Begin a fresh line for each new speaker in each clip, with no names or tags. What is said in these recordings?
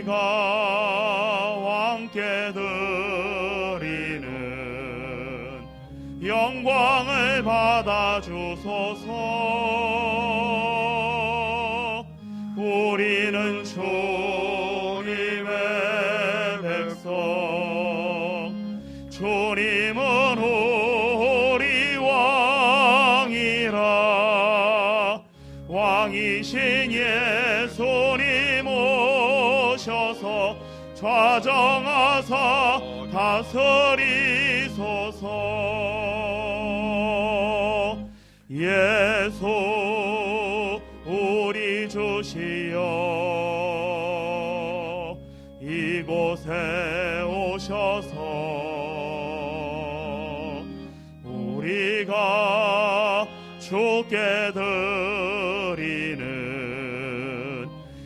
우리가 왕께 드리는 영광을 받아 주소서. 우리는 주님의 백성, 주님은 우리 왕이라. 왕이신 예수님 오셔서 좌정하사 다스리소서. 예수 우리 주시여 이곳에 오셔서 우리가 주께 드리는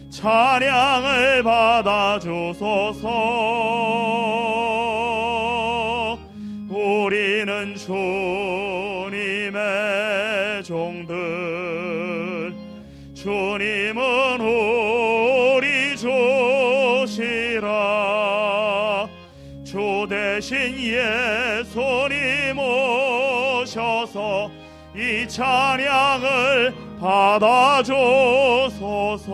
찬양을 받아 주소서. 우리는 주님의 종들, 주님은 우리 주시라. 주 대신 예수님 오셔서 이 찬양을 받아 주소서.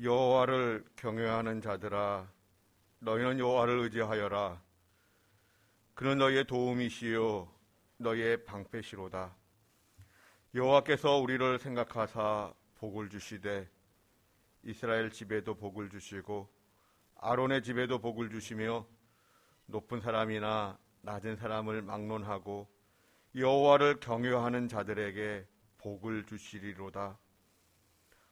여호와를 경외하는 자들아, 너희는 여호와를 의지하여라. 그는 너희의 도움이시요 너희의 방패시로다. 여호와께서 우리를 생각하사 복을 주시되 이스라엘 집에도 복을 주시고 아론의 집에도 복을 주시며 높은 사람이나 낮은 사람을 막론하고 여호와를 경외하는 자들에게 복을 주시리로다.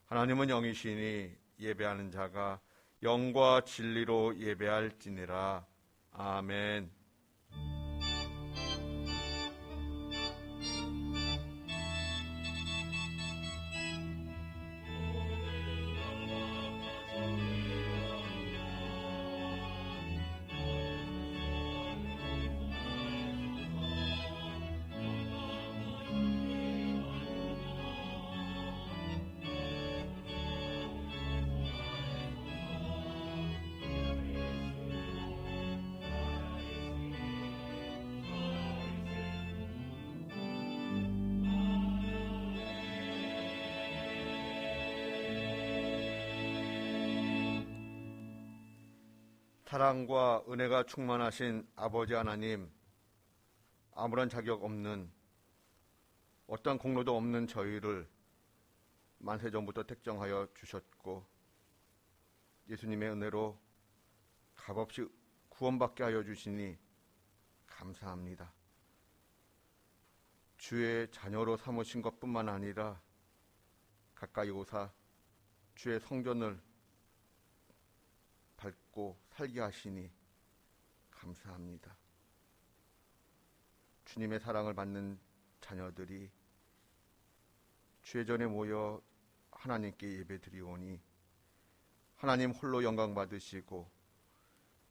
하나님은 영이시니 예배하는 자가 영과 진리로 예배할지니라. 아멘. 사랑과 은혜가 충만하신 아버지 하나님, 아무런 자격 없는, 어떤 공로도 없는 저희를 만세전부터 택정하여 주셨고 예수님의 은혜로 값없이 구원받게 하여 주시니 감사합니다. 주의 자녀로 삼으신 것뿐만 아니라 가까이 오사 주의 성전을 밟고 살게 하시니 감사합니다. 주님의 사랑을 받는 자녀들이 주의 전에 모여 하나님께 예배드리오니 하나님 홀로 영광 받으시고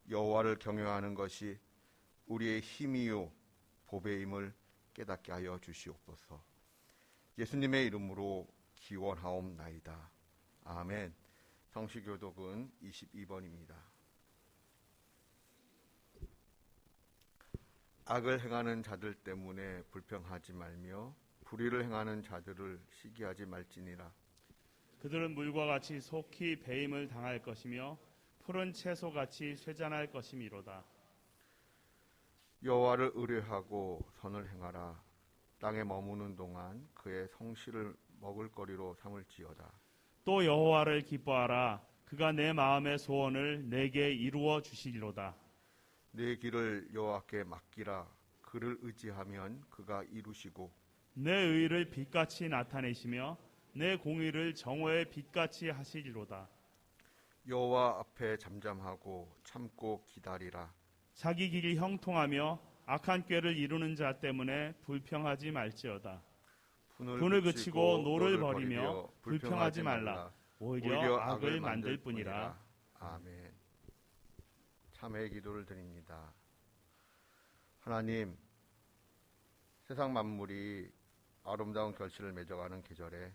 여호와를 경외하는 것이 우리의 힘이요 보배임을 깨닫게 하여 주시옵소서. 예수님의 이름으로 기원하옵나이다. 아멘. 성시교독은 22번입니다. 악을 행하는 자들 때문에 불평하지 말며 불의를 행하는 자들을 시기하지 말지니라.
그들은 물과 같이 속히 배임을 당할 것이며 푸른 채소같이 쇠잔할 것이미로다.
여호와를 의뢰하고 선을 행하라. 땅에 머무는 동안 그의 성실을 먹을거리로 삼을지어다.
또 여호와를 기뻐하라. 그가 내 마음의 소원을 내게 이루어 주시리로다.
내 길을 여호와께 맡기라. 그를 의지하면 그가 이루시고
내 의를 빛같이 나타내시며 내 공의를 정오의 빛같이 하시리로다.
여호와 앞에 잠잠하고 참고 기다리라.
자기 길이 형통하며 악한 꾀를 이루는 자 때문에 불평하지 말지어다. 분을 그치고 노를 버리며 불평하지 말라. 오히려 악을 만들 뿐이라.
아멘. 참회의 기도를 드립니다. 하나님, 세상 만물이 아름다운 결실을 맺어가는 계절에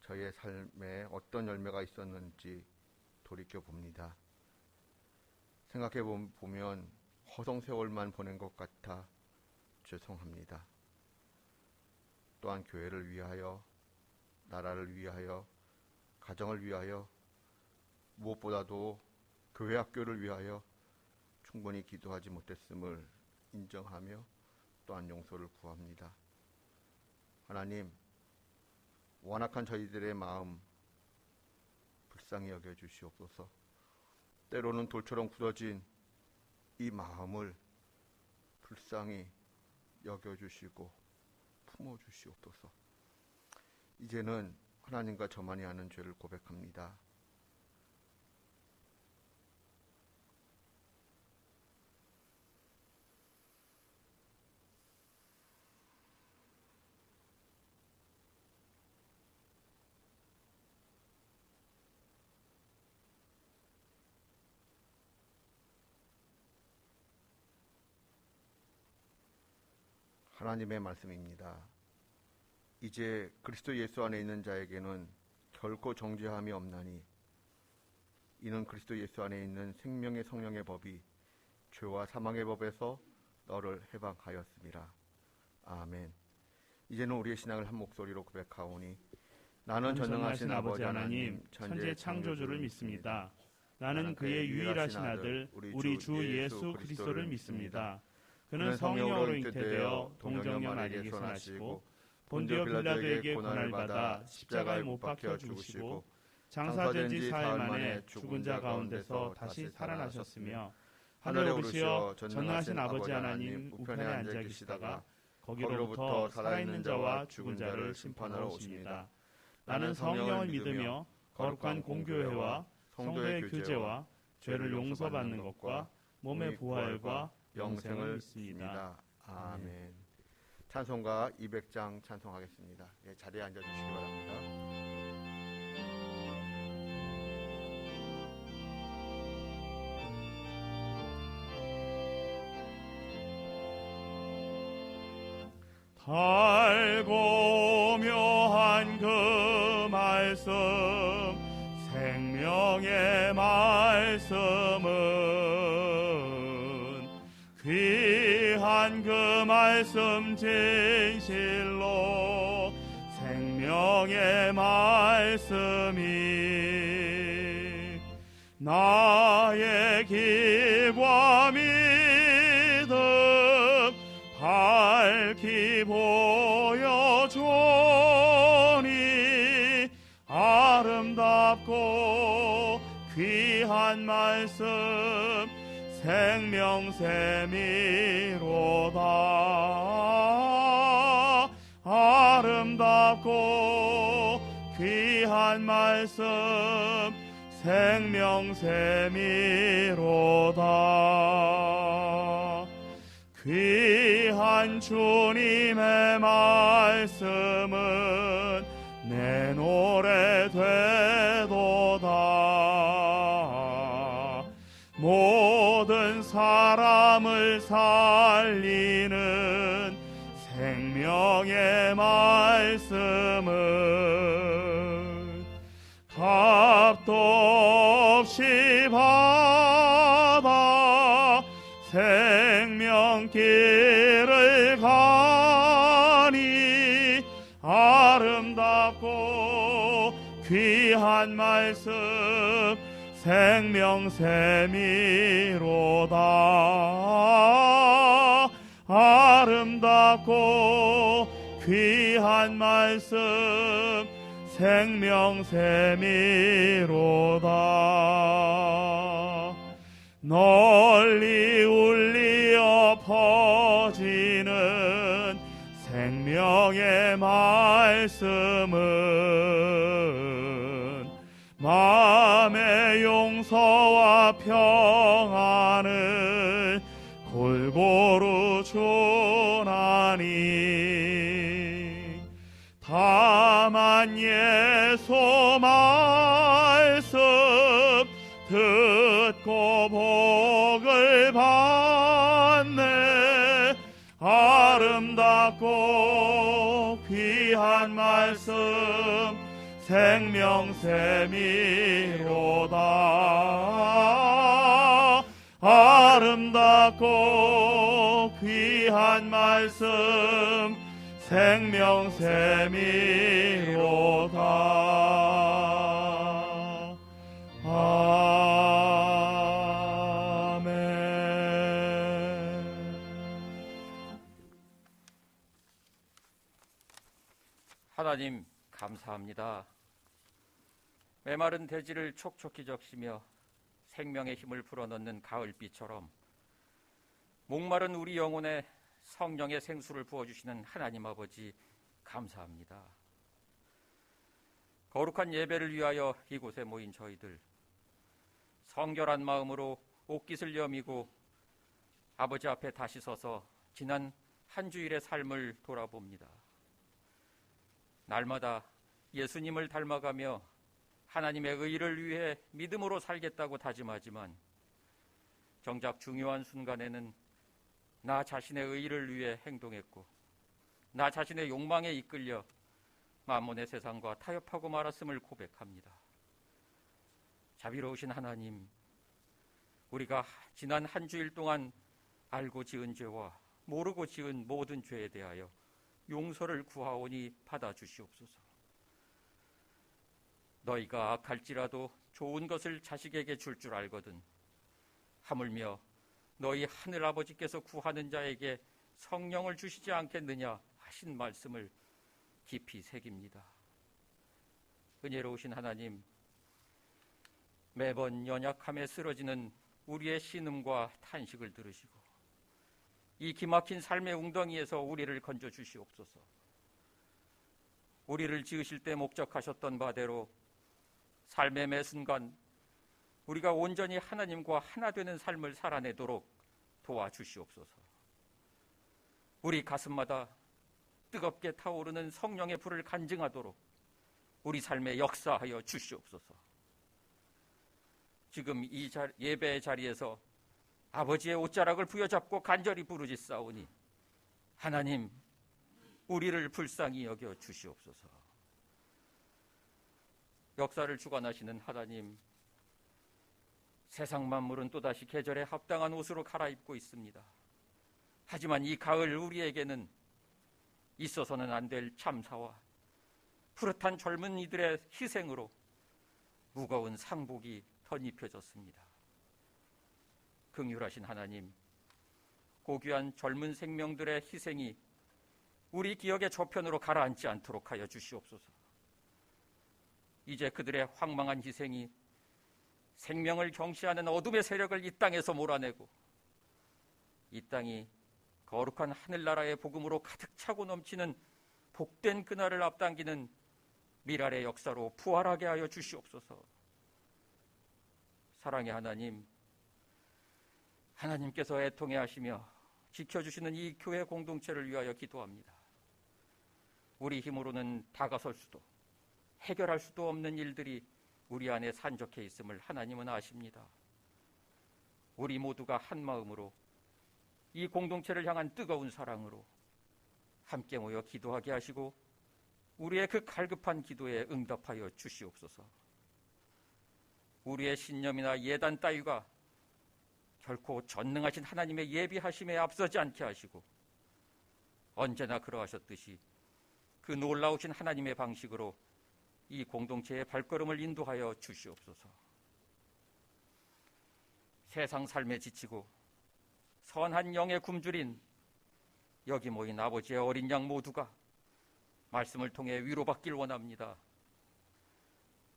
저의 삶에 어떤 열매가 있었는지 돌이켜 봅니다. 생각해 보면 허송 세월만 보낸 것 같아 죄송합니다. 또한 교회를 위하여, 나라를 위하여, 가정을 위하여, 무엇보다도 교회 학교를 위하여 충분히 기도하지 못했음을 인정하며 또한 용서를 구합니다. 하나님, 완악한 저희들의 마음 불쌍히 여겨주시옵소서. 때로는 돌처럼 굳어진 이 마음을 불쌍히 여겨주시고 품어주시옵소서. 이제는 하나님과 저만이 아는 죄를 고백합니다. 하나님의 말씀입니다. 이제 그리스도 예수 안에 있는 자에게는 결코 정죄함이 없나니 이는 그리스도 예수 안에 있는 생명의 성령의 법이 죄와 사망의 법에서 너를 해방하였습니다. 아멘. 이제는 우리의 신앙을 한 목소리로 고백하오니 나는 전능하신 아버지 하나님
천재 창조주를 믿습니다. 나는 그의 유일하신 아들 우리 주 예수 그리스도를 믿습니다. 그는 성령으로 잉태되어 동정녀 마리아에게서 나시고 본디오 빌라도에게 고난을 받아 십자가에 못 박혀 죽으시고 장사된 지 사흘 만에 죽은 자 가운데서 다시 살아나셨으며 하늘에 오르시어 전능하신 아버지 하나님 우편에 앉아 계시다가 거기로부터 살아있는 자와 죽은 자를 심판하러 오십니다. 나는 성령을 믿으며 거룩한 공교회와 성도의 교제와 죄를 용서받는 것과 몸의 부활과 영생을 믿습니다.
아멘. 찬송가 200장 찬송하겠습니다. 자리에 앉아주시기 바랍니다.
달고 묘한 그 말씀 생명의 말씀은 귀한 그 말씀 진실로 생명의 말씀이 나의 기와 믿음 밝히 보여주니 아름답고 귀한 말씀 생명샘이로다. 아름답고 귀한 말씀 생명샘이로다. 귀한 주님의 말씀은 내 노래 되도다. 모든 사람을 살리는 생명의 말씀은 값도 없이 받아 생명길을 가니 아름답고 귀한 말씀 생명샘이로다. 아름답고 귀한 말씀 생명샘이로다. 널리 울리어 퍼지는 생명의 말씀은 마음의 용서와 평안을 골고루 주나니 다만 예수 말씀 듣고 복을 받네. 아름답고 귀한 말씀 생명샘이로다. 아름답고 귀한 말씀 생명샘이로다. 아멘.
하나님 감사합니다. 메마른 대지를 촉촉히 적시며 생명의 힘을 불어넣는 가을비처럼 목마른 우리 영혼에 성령의 생수를 부어주시는 하나님 아버지 감사합니다. 거룩한 예배를 위하여 이곳에 모인 저희들, 성결한 마음으로 옷깃을 여미고 아버지 앞에 다시 서서 지난 한 주일의 삶을 돌아봅니다. 날마다 예수님을 닮아가며 하나님의 의를 위해 믿음으로 살겠다고 다짐하지만 정작 중요한 순간에는 나 자신의 의를 위해 행동했고 나 자신의 욕망에 이끌려 만몬의 세상과 타협하고 말았음을 고백합니다. 자비로우신 하나님, 우리가 지난 한 주일 동안 알고 지은 죄와 모르고 지은 모든 죄에 대하여 용서를 구하오니 받아주시옵소서. 너희가 악할지라도 좋은 것을 자식에게 줄 줄 알거든 하물며 너희 하늘아버지께서 구하는 자에게 성령을 주시지 않겠느냐 하신 말씀을 깊이 새깁니다. 은혜로우신 하나님, 매번 연약함에 쓰러지는 우리의 신음과 탄식을 들으시고 이 기막힌 삶의 웅덩이에서 우리를 건져 주시옵소서. 우리를 지으실 때 목적하셨던 바대로 삶의 매 순간 우리가 온전히 하나님과 하나 되는 삶을 살아내도록 도와주시옵소서. 우리 가슴마다 뜨겁게 타오르는 성령의 불을 간증하도록 우리 삶에 역사하여 주시옵소서. 지금 이 예배의 자리에서 아버지의 옷자락을 부여잡고 간절히 부르짖사오니 하나님, 우리를 불쌍히 여겨 주시옵소서. 역사를 주관하시는 하나님, 세상 만물은 또다시 계절에 합당한 옷으로 갈아입고 있습니다. 하지만 이 가을 우리에게는 있어서는 안 될 참사와 푸릇한 젊은이들의 희생으로 무거운 상복이 덧입혀졌습니다. 긍휼하신 하나님, 고귀한 젊은 생명들의 희생이 우리 기억의 저편으로 가라앉지 않도록 하여 주시옵소서. 이제 그들의 황망한 희생이 생명을 경시하는 어둠의 세력을 이 땅에서 몰아내고 이 땅이 거룩한 하늘나라의 복음으로 가득 차고 넘치는 복된 그날을 앞당기는 미랄의 역사로 부활하게 하여 주시옵소서. 사랑의 하나님, 하나님께서 애통해 하시며 지켜주시는 이 교회 공동체를 위하여 기도합니다. 우리 힘으로는 다가설 수도 해결할 수도 없는 일들이 우리 안에 산적해 있음을 하나님은 아십니다. 우리 모두가 한 마음으로 이 공동체를 향한 뜨거운 사랑으로 함께 모여 기도하게 하시고 우리의 그 갈급한 기도에 응답하여 주시옵소서. 우리의 신념이나 예단 따위가 결코 전능하신 하나님의 예비하심에 앞서지 않게 하시고 언제나 그러하셨듯이 그 놀라우신 하나님의 방식으로 이 공동체의 발걸음을 인도하여 주시옵소서. 세상 삶에 지치고 선한 영에 굶주린 여기 모인 아버지의 어린 양 모두가 말씀을 통해 위로받길 원합니다.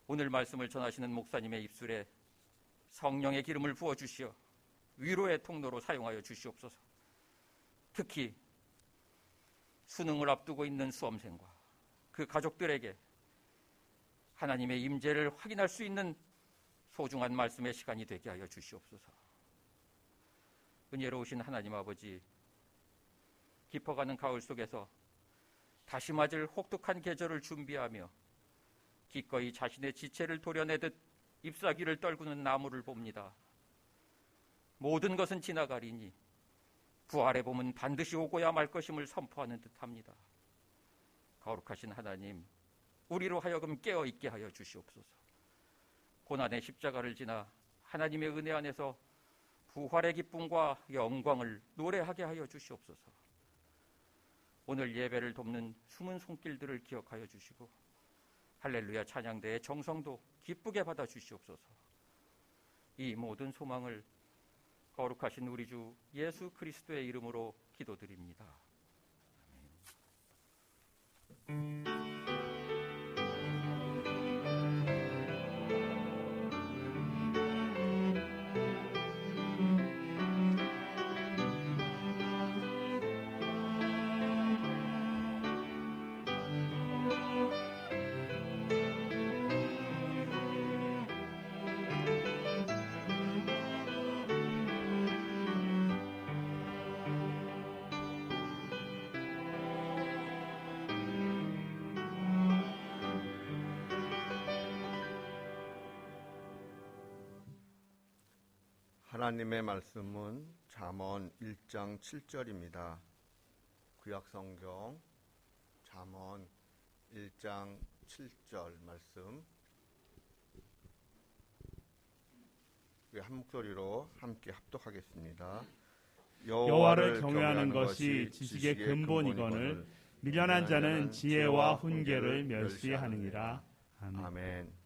오늘 말씀을 전하시는 목사님의 입술에 성령의 기름을 부어주시어 위로의 통로로 사용하여 주시옵소서. 특히 수능을 앞두고 있는 수험생과 그 가족들에게 하나님의 임재를 확인할 수 있는 소중한 말씀의 시간이 되게 하여 주시옵소서. 은혜로우신 하나님 아버지, 깊어가는 가을 속에서 다시 맞을 혹독한 계절을 준비하며 기꺼이 자신의 지체를 도려내듯 잎사귀를 떨구는 나무를 봅니다. 모든 것은 지나가리니 부활의 봄은 반드시 오고야 말 것임을 선포하는 듯합니다. 거룩하신 하나님, 우리로 하여금 깨어있게 하여 주시옵소서. 고난의 십자가를 지나 하나님의 은혜 안에서 부활의 기쁨과 영광을 노래하게 하여 주시옵소서. 오늘 예배를 돕는 숨은 손길들을 기억하여 주시고 할렐루야 찬양대의 정성도 기쁘게 받아 주시옵소서. 이 모든 소망을 거룩하신 우리 주 예수 그리스도의 이름으로 기도드립니다.
하나님의 말씀은 잠언 1장 7절입니다. 구약성경 잠언 1장 7절 말씀 우리 한 목소리로 함께 합독하겠습니다.
여호와를 경외하는 것이 지식의 근본이거늘 미련한 자는 지혜와 훈계를 멸시하느니라. 아멘.
아멘.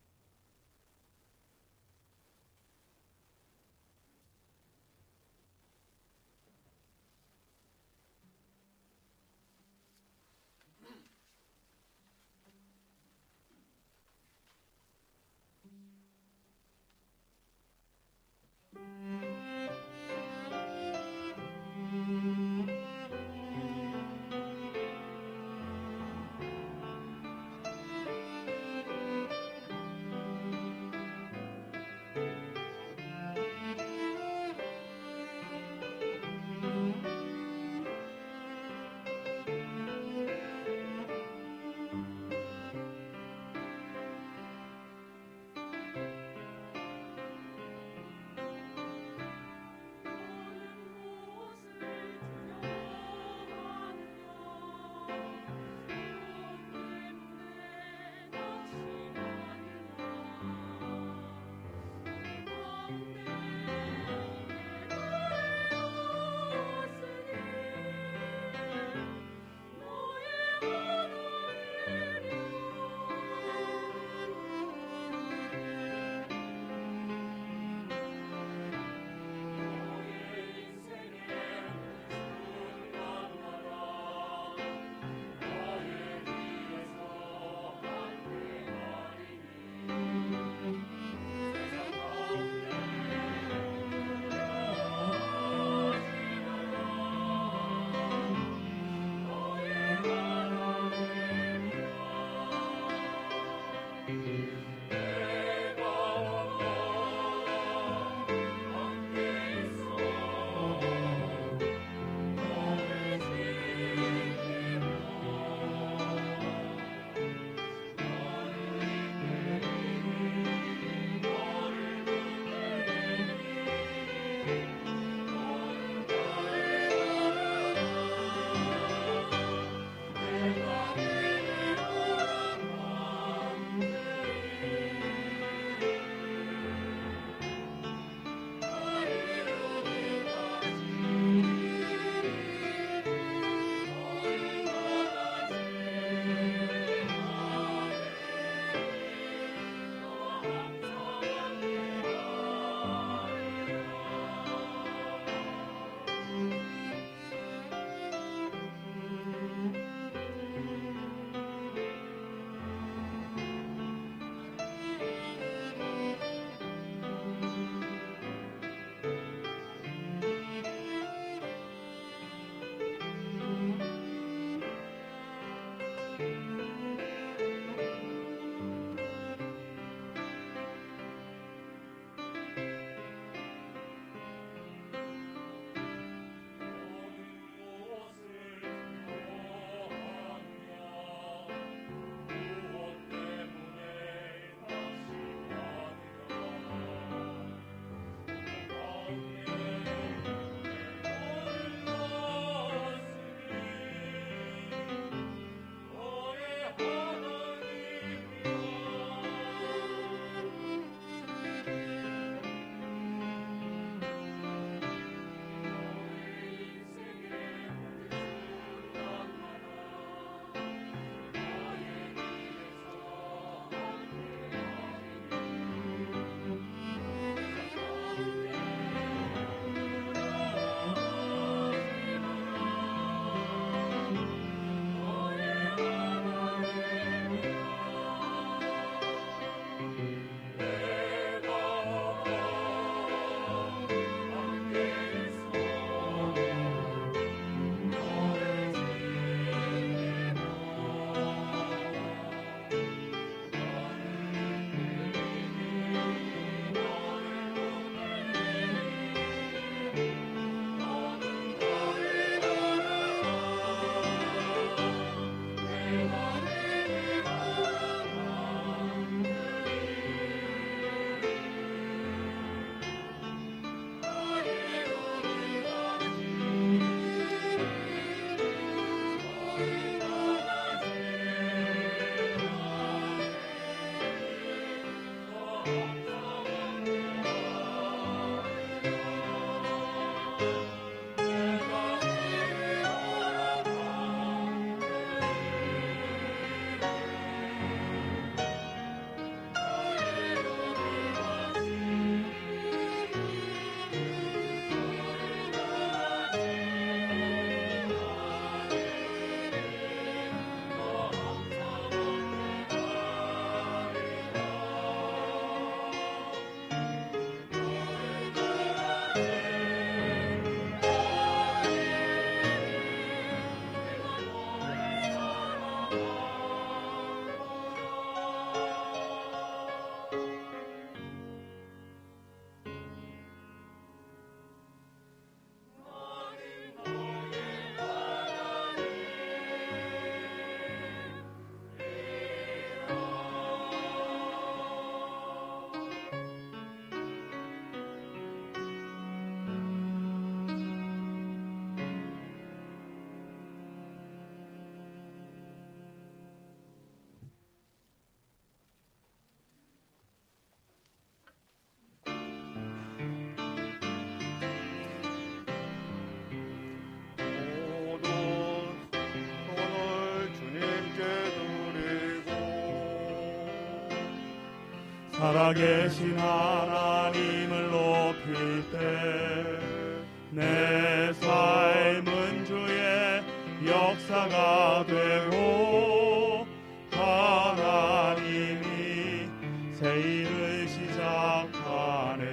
살아계신 하나님을 높일 때 내 삶은 주의 역사가 되고 하나님이 새 일을 시작하네.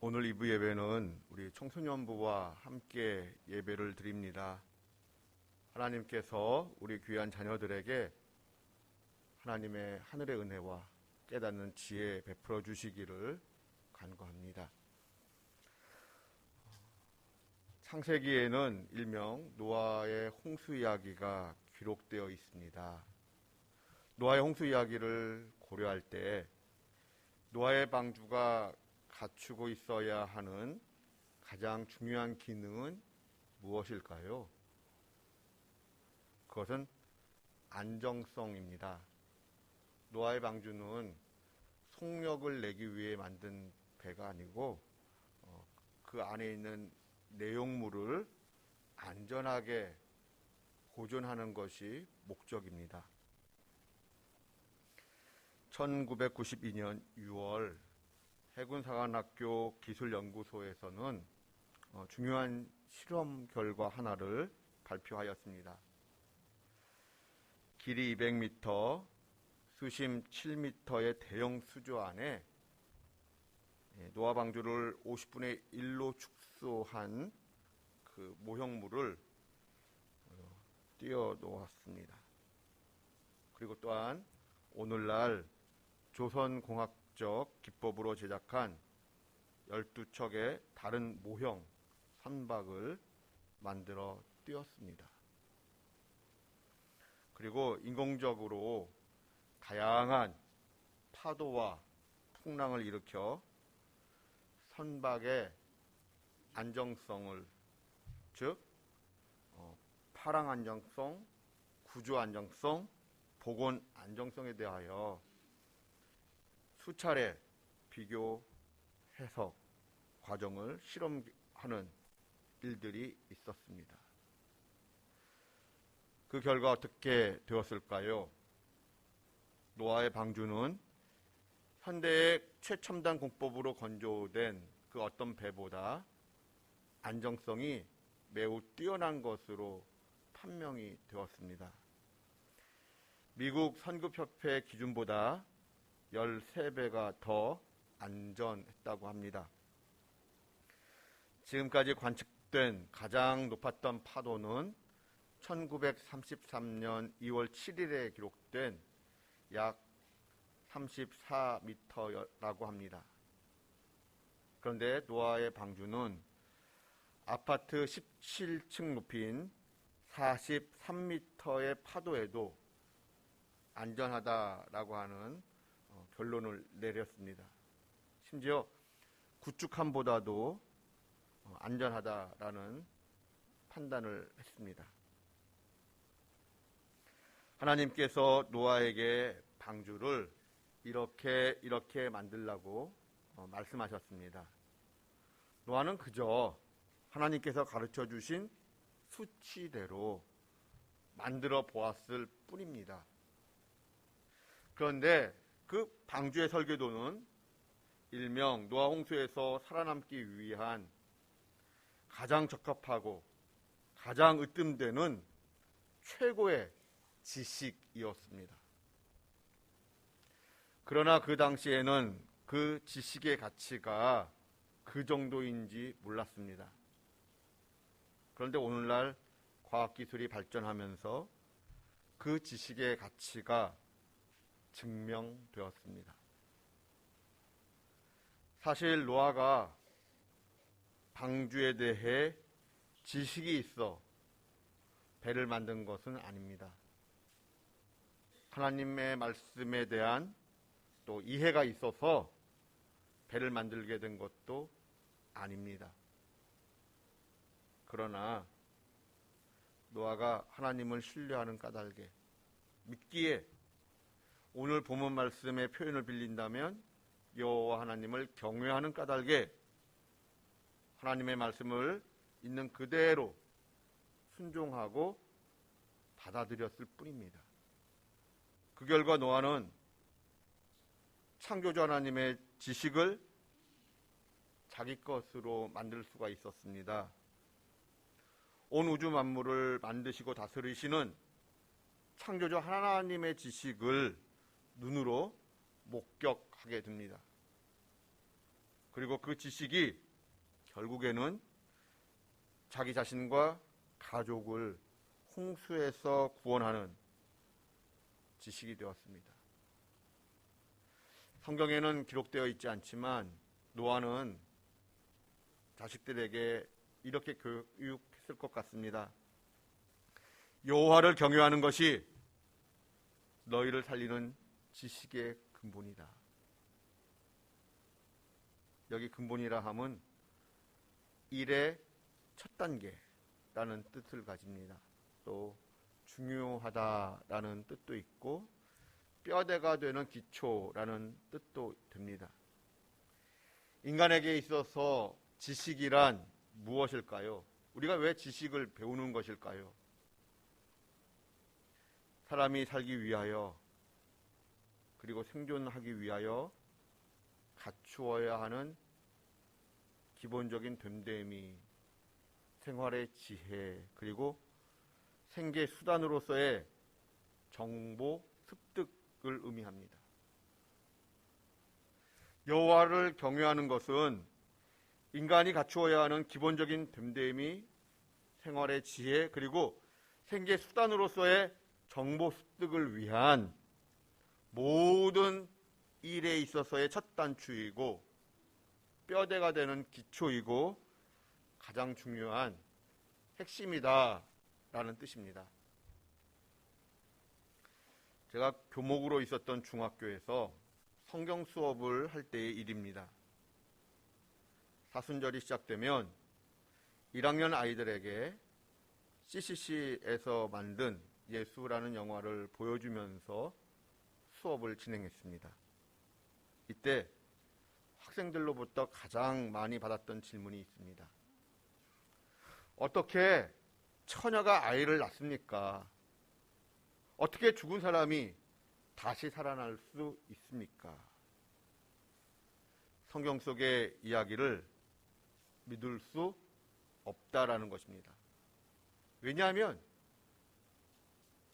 오늘 2부 예배는 우리 청소년부와 함께 예배를 드립니다. 하나님께서 우리 귀한 자녀들에게 하나님의 하늘의 은혜와 깨닫는 지혜 베풀어 주시기를 간구합니다. 창세기에는 일명 노아의 홍수 이야기가 기록되어 있습니다. 노아의 홍수 이야기를 고려할 때 노아의 방주가 갖추고 있어야 하는 가장 중요한 기능은 무엇일까요? 그것은 안정성입니다. 노아의 방주는 속력을 내기 위해 만든 배가 아니고 그 안에 있는 내용물을 안전하게 보존하는 것이 목적입니다. 1992년 6월 해군사관학교 기술연구소에서는 중요한 실험 결과 하나를 발표하였습니다. 길이 200m, 수심 7m의 대형 수조 안에 노아 방주를 50분의 1로 축소한 그 모형물을 띄워 놓았습니다. 그리고 또한 오늘날 조선공학적 기법으로 제작한 12척의 다른 모형 선박을 만들어 띄웠습니다. 그리고 인공적으로 다양한 파도와 풍랑을 일으켜 선박의 안정성을, 즉 파랑 안정성, 구조 안정성, 복원 안정성에 대하여 수차례 비교 해석 과정을 실험하는 일들이 있었습니다. 그 결과 어떻게 되었을까요? 노아의 방주는 현대의 최첨단 공법으로 건조된 그 어떤 배보다 안정성이 매우 뛰어난 것으로 판명이 되었습니다. 미국 선급협회 기준보다 13배가 더 안전했다고 합니다. 지금까지 관측된 가장 높았던 파도는 1933년 2월 7일에 기록된 약 34m라고 합니다. 그런데 노아의 방주는 아파트 17층 높이인 43m의 파도에도 안전하다라고 하는 결론을 내렸습니다. 심지어 구축함보다도 안전하다라는 판단을 했습니다. 하나님께서 노아에게 방주를 이렇게 만들라고 말씀하셨습니다. 노아는 그저 하나님께서 가르쳐 주신 수치대로 만들어 보았을 뿐입니다. 그런데 그 방주의 설계도는 일명 노아 홍수에서 살아남기 위한 가장 적합하고 가장 으뜸되는 최고의 지식이었습니다. 그러나 그 당시에는 그 지식의 가치가 그 정도인지 몰랐습니다. 그런데 오늘날 과학기술이 발전하면서 그 지식의 가치가 증명되었습니다. 사실 노아가 방주에 대해 지식이 있어 배를 만든 것은 아닙니다. 하나님의 말씀에 대한 또 이해가 있어서 배를 만들게 된 것도 아닙니다. 그러나 노아가 하나님을 신뢰하는 까닭에, 믿기에, 오늘 본문 말씀의 표현을 빌린다면 여호와 하나님을 경외하는 까닭에 하나님의 말씀을 있는 그대로 순종하고 받아들였을 뿐입니다. 그 결과 노아는 창조주 하나님의 지식을 자기 것으로 만들 수가 있었습니다. 온 우주 만물을 만드시고 다스리시는 창조주 하나님의 지식을 눈으로 목격하게 됩니다. 그리고 그 지식이 결국에는 자기 자신과 가족을 홍수에서 구원하는 지식이 되었습니다. 성경에는 기록되어 있지 않지만 노아는 자식들에게 이렇게 교육했을 것 같습니다. 여호와를 경외하는 것이 너희를 살리는 지식의 근본이다. 여기 근본이라 함은 일의 첫 단계라는 뜻을 가집니다. 또 중요하다라는 뜻도 있고 뼈대가 되는 기초라는 뜻도 됩니다. 인간에게 있어서 지식이란 무엇일까요? 우리가 왜 지식을 배우는 것일까요? 사람이 살기 위하여 그리고 생존하기 위하여 갖추어야 하는 기본적인 됨됨이, 생활의 지혜, 그리고 생계 수단으로서의 정보 습득을 의미합니다. 여호와를 경외하는 것은 인간이 갖추어야 하는 기본적인 됨됨이, 생활의 지혜, 그리고 생계 수단으로서의 정보 습득을 위한 모든 일에 있어서의 첫 단추이고 뼈대가 되는 기초이고 가장 중요한 핵심이다 라는 뜻입니다. 제가 교목으로 있었던 중학교에서 성경 수업을 할 때의 일입니다. 사순절이 시작되면 1학년 아이들에게 CCC에서 만든 예수라는 영화를 보여주면서 수업을 진행했습니다. 이때 학생들로부터 가장 많이 받았던 질문이 있습니다. 어떻게 처녀가 아이를 낳습니까? 어떻게 죽은 사람이 다시 살아날 수 있습니까? 성경 속의 이야기를 믿을 수 없다라는 것입니다. 왜냐하면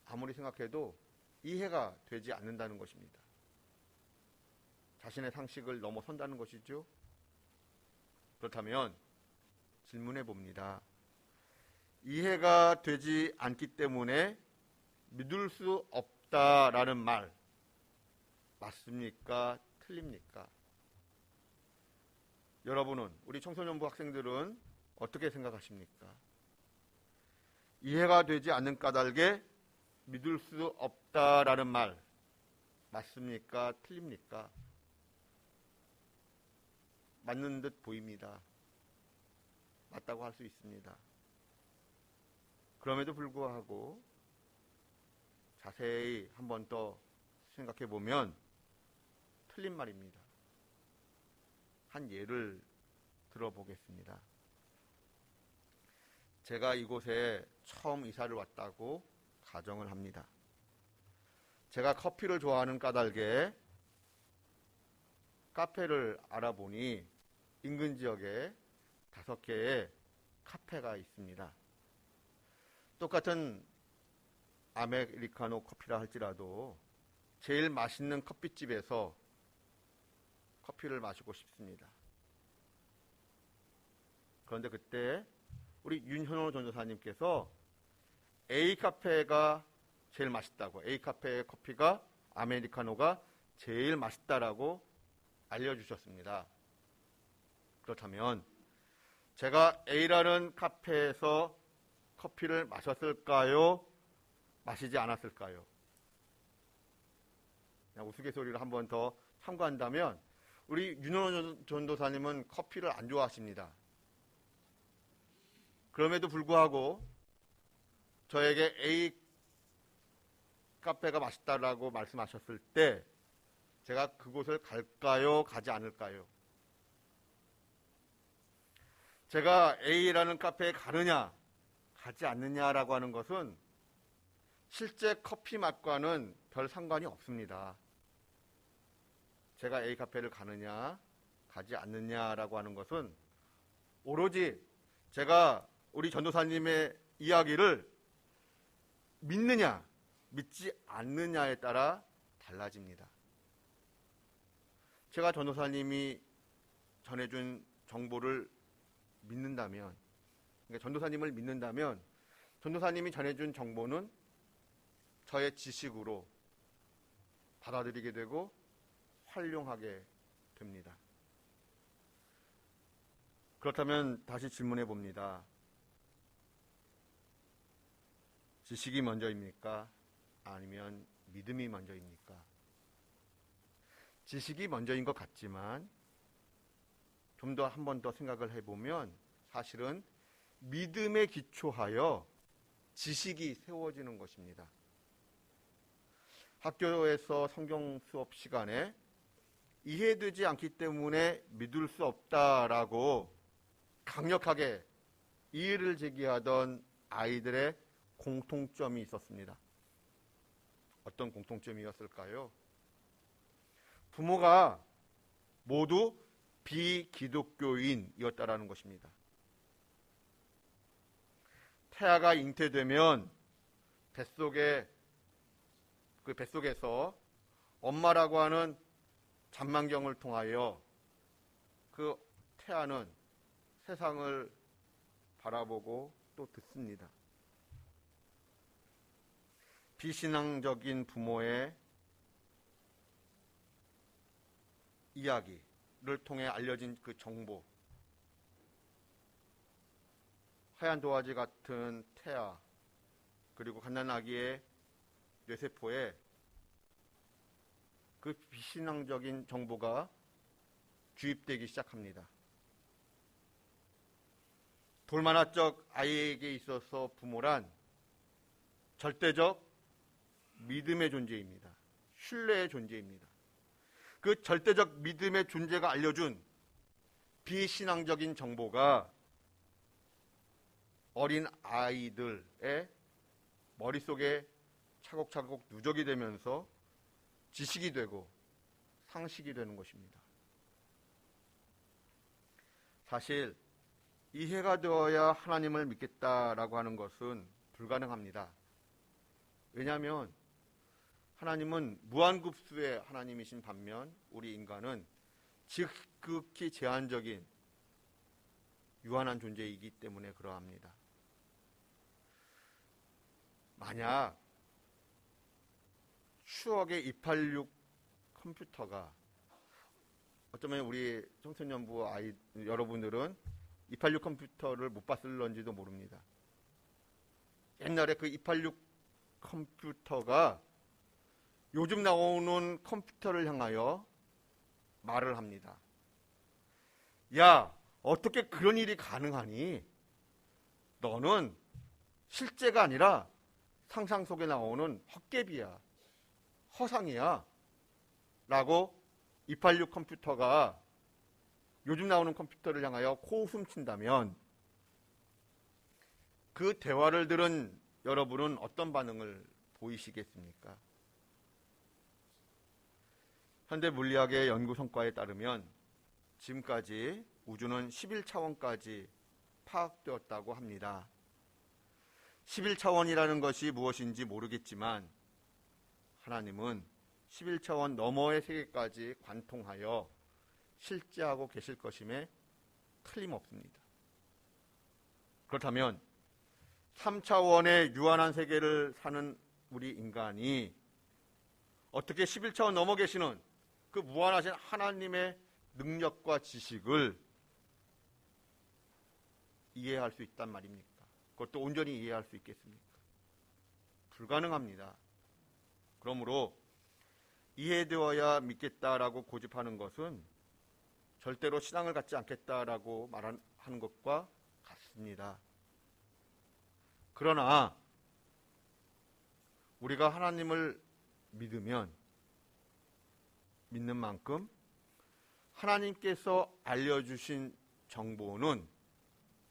아무리 생각해도 이해가 되지 않는다는 것입니다. 자신의 상식을 넘어선다는 것이죠. 그렇다면 질문해 봅니다. 이해가 되지 않기 때문에 믿을 수 없다라는 말 맞습니까? 틀립니까? 여러분은, 우리 청소년부 학생들은 어떻게 생각하십니까? 이해가 되지 않는 까닭에 믿을 수 없다라는 말 맞습니까? 틀립니까? 맞는 듯 보입니다. 맞다고 할 수 있습니다. 그럼에도 불구하고 자세히 한 번 더 생각해 보면 틀린 말입니다. 한 예를 들어보겠습니다. 제가 이곳에 처음 이사를 왔다고 가정을 합니다. 제가 커피를 좋아하는 까닭에 카페를 알아보니 인근 지역에 5개의 카페가 있습니다. 똑같은 아메리카노 커피라 할지라도 제일 맛있는 커피집에서 커피를 마시고 싶습니다. 그런데 그때 우리 윤현호 전도사님께서 A 카페가 제일 맛있다고, A 카페의 커피가, 아메리카노가 제일 맛있다라고 알려주셨습니다. 그렇다면 제가 A라는 카페에서 커피를 마셨을까요? 마시지 않았을까요? 그냥 우스갯소리를 한 번 더 참고한다면 우리 윤현호 전도사님은 커피를 안 좋아하십니다. 그럼에도 불구하고 저에게 A 카페가 맛있다라고 말씀하셨을 때 제가 그곳을 갈까요? 가지 않을까요? 제가 A라는 카페에 가느냐 가지 않느냐라고 하는 것은 실제 커피 맛과는 별 상관이 없습니다. 제가 A 카페를 가느냐 가지 않느냐라고 하는 것은 오로지 제가 우리 전도사님의 이야기를 믿느냐 믿지 않느냐에 따라 달라집니다. 제가 전도사님이 전해준 정보를 믿는다면, 그러니까 전도사님을 믿는다면 전도사님이 전해준 정보는 저의 지식으로 받아들이게 되고 활용하게 됩니다. 그렇다면 다시 질문해 봅니다. 지식이 먼저입니까? 아니면 믿음이 먼저입니까? 지식이 먼저인 것 같지만 좀 더 한 번 더 생각을 해보면 사실은 믿음에 기초하여 지식이 세워지는 것입니다. 학교에서 성경 수업 시간에 이해되지 않기 때문에 믿을 수 없다라고 강력하게 이의를 제기하던 아이들의 공통점이 있었습니다. 어떤 공통점이었을까요? 부모가 모두 비기독교인이었다라는 것입니다. 태아가 잉태되면 뱃속에서 엄마라고 하는 잔망경을 통하여 그 태아는 세상을 바라보고 또 듣습니다. 비신앙적인 부모의 이야기를 통해 알려진 그 정보, 하얀 도화지 같은 태아, 그리고 갓난아기의 뇌세포에 그 비신앙적인 정보가 주입되기 시작합니다. 돌만화적 아이에게 있어서 부모란 절대적 믿음의 존재입니다. 신뢰의 존재입니다. 그 절대적 믿음의 존재가 알려준 비신앙적인 정보가 어린 아이들의 머릿속에 차곡차곡 누적이 되면서 지식이 되고 상식이 되는 것입니다. 사실 이해가 되어야 하나님을 믿겠다라고 하는 것은 불가능합니다. 왜냐하면 하나님은 무한급수의 하나님이신 반면 우리 인간은 지극히 제한적인 유한한 존재이기 때문에 그러합니다. 만약 추억의 286 컴퓨터가, 어쩌면 우리 청소년부 아이 여러분들은 286 컴퓨터를 못 봤을런지도 모릅니다. 옛날에 그 286 컴퓨터가 요즘 나오는 컴퓨터를 향하여 말을 합니다. 야, 어떻게 그런 일이 가능하니? 너는 실제가 아니라 상상 속에 나오는 헛개비야, 허상이야 라고 286 컴퓨터가 요즘 나오는 컴퓨터를 향하여 코웃음 친다면 그 대화를 들은 여러분은 어떤 반응을 보이시겠습니까? 현대 물리학의 연구 성과에 따르면 지금까지 우주는 11차원까지 파악되었다고 합니다. 11차원이라는 것이 무엇인지 모르겠지만 하나님은 11차원 너머의 세계까지 관통하여 실제하고 계실 것임에 틀림없습니다. 그렇다면 3차원의 유한한 세계를 사는 우리 인간이 어떻게 11차원 넘어 계시는 그 무한하신 하나님의 능력과 지식을 이해할 수 있단 말입니까? 그것도 온전히 이해할 수 있겠습니까? 불가능합니다. 그러므로 이해되어야 믿겠다라고 고집하는 것은 절대로 신앙을 갖지 않겠다라고 말하는 것과 같습니다. 그러나 우리가 하나님을 믿으면 믿는 만큼 하나님께서 알려주신 정보는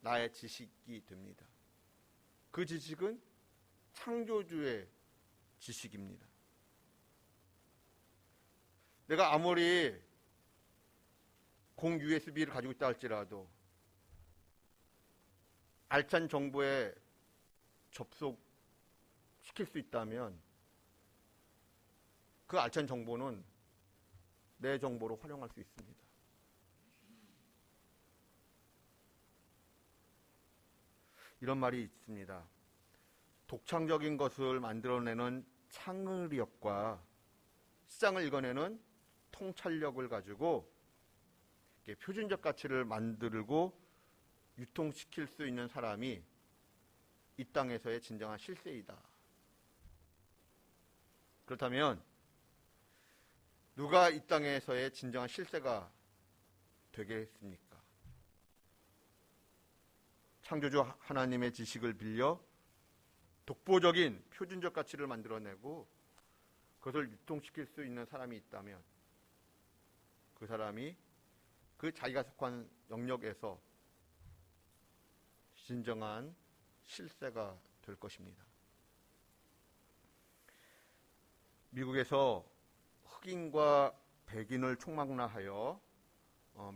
나의 지식이 됩니다. 그 지식은 창조주의 지식입니다. 내가 아무리 공 USB를 가지고 있다 할지라도 알찬 정보에 접속시킬 수 있다면 그 알찬 정보는 내 정보로 활용할 수 있습니다. 이런 말이 있습니다. 독창적인 것을 만들어내는 창의력과 시장을 읽어내는 통찰력을 가지고 표준적 가치를 만들고 유통시킬 수 있는 사람이 이 땅에서의 진정한 실세이다. 그렇다면 누가 이 땅에서의 진정한 실세가 되겠습니까? 창조주 하나님의 지식을 빌려 독보적인 표준적 가치를 만들어내고 그것을 유통시킬 수 있는 사람이 있다면 그 사람이 그 자기가 속한 영역에서 진정한 실세가 될 것입니다. 미국에서 흑인과 백인을 총망라하여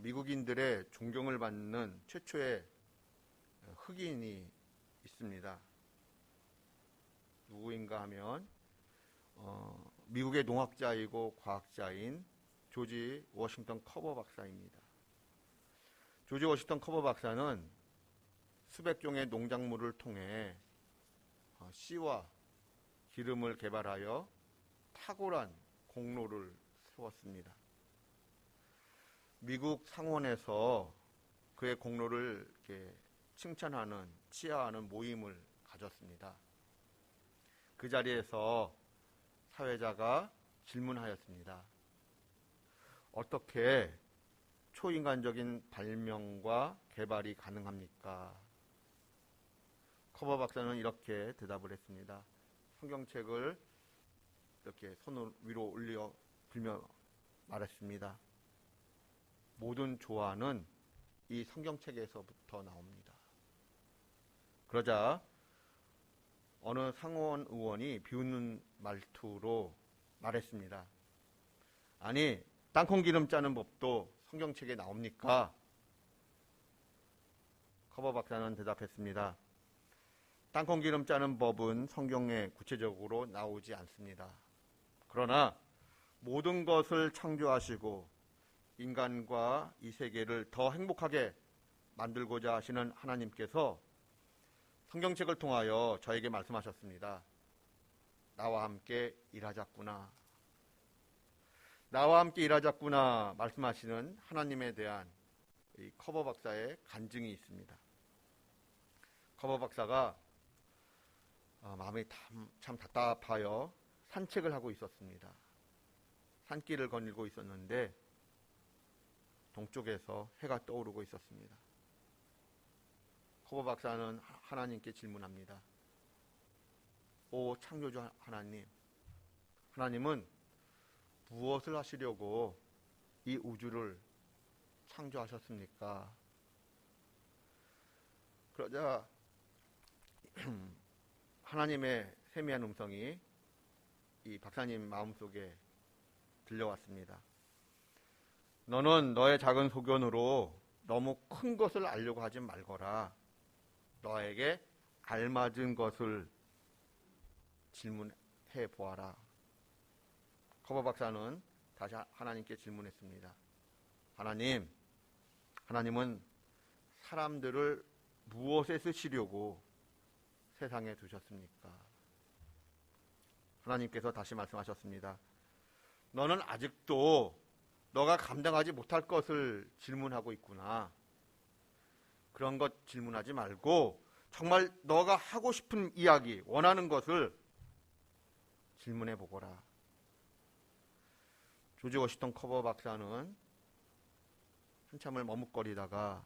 미국인들의 존경을 받는 최초의 흑인이 있습니다. 누구인가 하면 미국의 농학자이고 과학자인 조지 워싱턴 커버 박사입니다. 조지 워싱턴 커버 박사는 수백 종의 농작물을 통해 씨와 기름을 개발하여 탁월한 공로를 세웠습니다. 미국 상원에서 그의 공로를 이렇게 칭찬하는, 치하하는 모임을 가졌습니다. 그 자리에서 사회자가 질문하였습니다. 어떻게 초인간적인 발명과 개발이 가능합니까? 커버 박사는 이렇게 대답을 했습니다. 성경책을 이렇게 손을 위로 올려 들며 말했습니다. 모든 조화는 이 성경책에서부터 나옵니다. 그러자 어느 상원 의원이 비웃는 말투로 말했습니다. 아니, 땅콩 기름 짜는 법도 성경책에 나옵니까? 커버 박사는 대답했습니다. 땅콩 기름 짜는 법은 성경에 구체적으로 나오지 않습니다. 그러나 모든 것을 창조하시고 인간과 이 세계를 더 행복하게 만들고자 하시는 하나님께서 성경책을 통하여 저에게 말씀하셨습니다. 나와 함께 일하자꾸나. 나와 함께 일하자꾸나 말씀하시는 하나님에 대한 이 커버 박사의 간증이 있습니다. 커버 박사가 마음이 참 답답하여 산책을 하고 있었습니다. 산길을 거닐고 있었는데 동쪽에서 해가 떠오르고 있었습니다. 커버 박사는 하나님께 질문합니다. 오 창조주 하나님, 하나님은 무엇을 하시려고 이 우주를 창조하셨습니까? 그러자 하나님의 세미한 음성이 이 박사님 마음속에 들려왔습니다. 너는 너의 작은 소견으로 너무 큰 것을 알려고 하지 말거라. 너에게 알맞은 것을 질문해 보아라. 커버 박사는 다시 하나님께 질문했습니다. 하나님은 사람들을 무엇에 쓰시려고 세상에 두셨습니까? 하나님께서 다시 말씀하셨습니다. 너는 아직도 너가 감당하지 못할 것을 질문하고 있구나. 그런 것 질문하지 말고 정말 너가 하고 싶은 이야기, 원하는 것을 질문해 보거라. 조지 워싱턴 커버 박사는 한참을 머뭇거리다가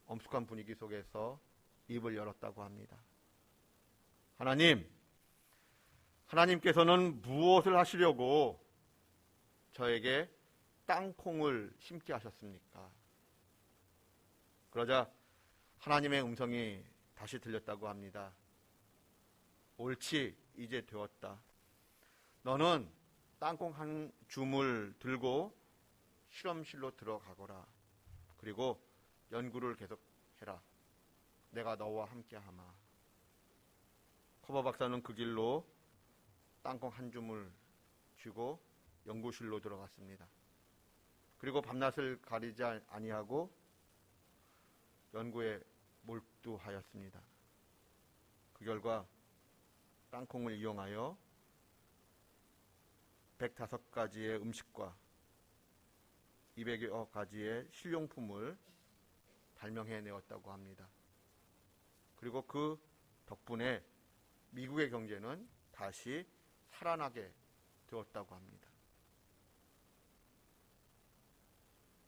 엄숙한 분위기 속에서 입을 열었다고 합니다. 하나님께서는 무엇을 하시려고 저에게 땅콩을 심게 하셨습니까? 그러자 하나님의 음성이 다시 들렸다고 합니다. 옳지, 이제 되었다. 너는 땅콩 한 줌을 들고 실험실로 들어가거라. 그리고 연구를 계속해라. 내가 너와 함께하마. 커버 박사는 그 길로 땅콩 한 줌을 쥐고 연구실로 들어갔습니다. 그리고 밤낮을 가리지 아니하고 연구에 몰두하였습니다. 그 결과 땅콩을 이용하여 105가지의 음식과 200여 가지의 실용품을 발명해내었다고 합니다. 그리고 그 덕분에 미국의 경제는 다시 살아나게 되었다고 합니다.